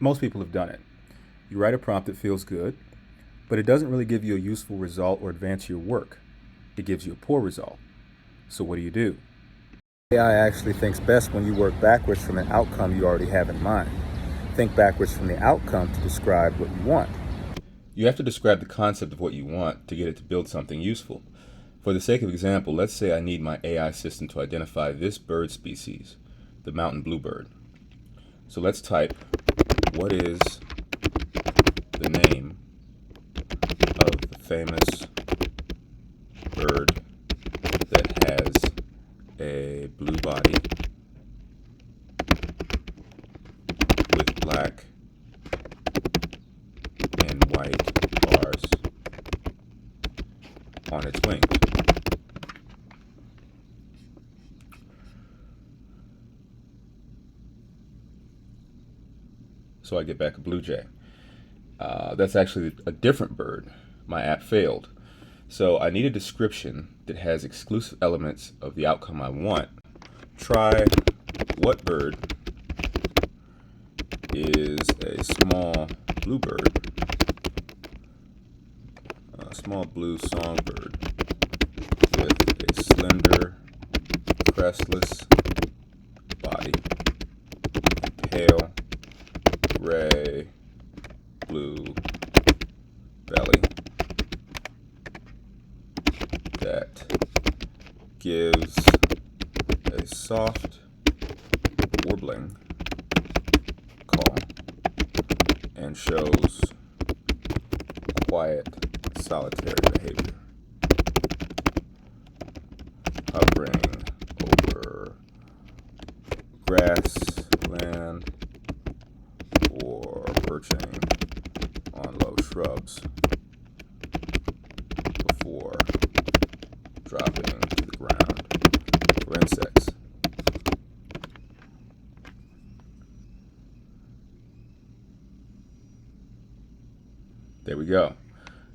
Most people have done it. You write a prompt that feels good, but it doesn't really give you a useful result or advance your work. It gives you a poor result. So what do? AI actually thinks best when you work backwards from an outcome you already have in mind. Think backwards from the outcome to describe what you want. You have to describe the concept of what you want to get it to build something useful. For the sake of example, let's say I need my AI system to identify this bird species, the mountain bluebird. So let's type, what is the name of the famous bird that has a blue body with black and white bars on its wings? So I get back a blue jay. That's actually a different bird. My app failed. So I need a description that has exclusive elements of the outcome I want. Try, what bird is a small bluebird, a small blue songbird with a slender, crestless body, pale gray blue belly that gives a soft warbling call and shows quiet, solitary behavior, hovering over grassland or perching on low shrubs before dropping to the ground for insects. There we go.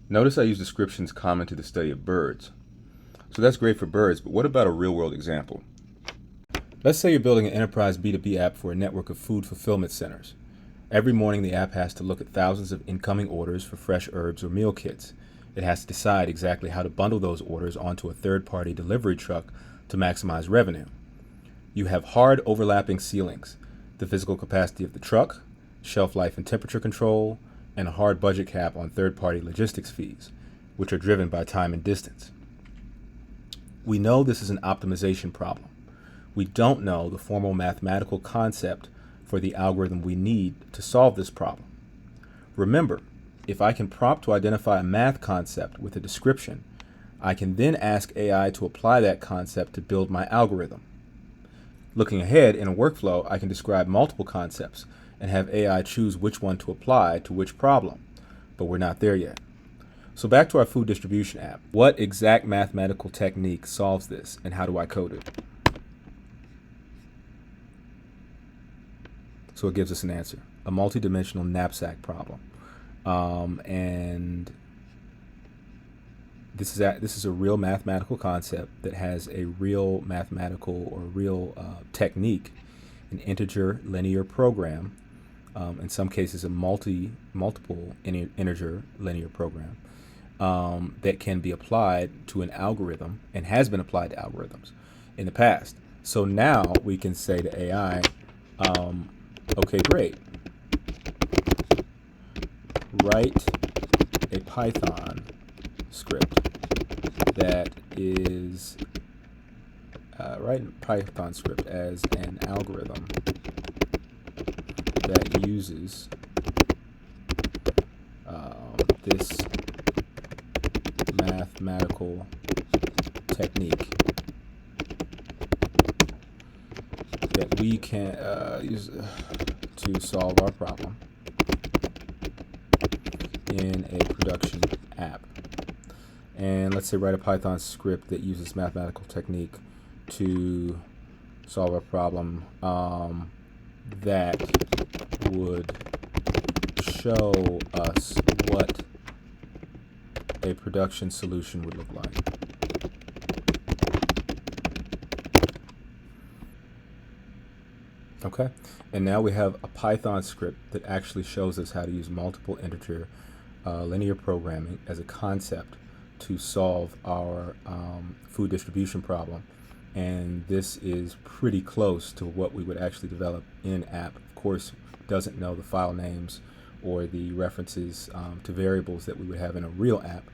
Notice I use descriptions common to the study of birds. So that's great for birds, but what about a real-world example? Let's say you're building an enterprise B2B app for a network of food fulfillment centers. Every morning, the app has to look at thousands of incoming orders for fresh herbs or meal kits. It has to decide exactly how to bundle those orders onto a third-party delivery truck to maximize revenue. You have hard overlapping ceilings, the physical capacity of the truck, shelf life and temperature control, and a hard budget cap on third-party logistics fees, which are driven by time and distance. We know this is an optimization problem. We don't know the formal mathematical concept for the algorithm we need to solve this problem. Remember, if I can prompt to identify a math concept with a description, I can then ask AI to apply that concept to build my algorithm. Looking ahead, in a workflow, I can describe multiple concepts and have AI choose which one to apply to which problem, but we're not there yet. So back to our food distribution app. What exact mathematical technique solves this, and how do I code it? So it gives us an answer, a multidimensional knapsack problem. And this is a real mathematical concept that has a real mathematical or real technique, an integer linear program, in some cases a multiple integer linear program, that can be applied to an algorithm and has been applied to algorithms in the past. So now we can say to AI, okay, great. Write a Python script that is write a Python script as an algorithm that uses this mathematical technique that we can use to solve our problem in a production app. And let's say write a Python script that uses mathematical technique to solve a problem that would show us what a production solution would look like. Okay, and now we have a Python script that actually shows us how to use multiple integer linear programming as a concept to solve our food distribution problem. And this is pretty close to what we would actually develop in app. Of course, doesn't know the file names or the references to variables that we would have in a real app,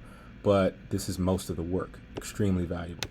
but this is most of the work. Extremely valuable.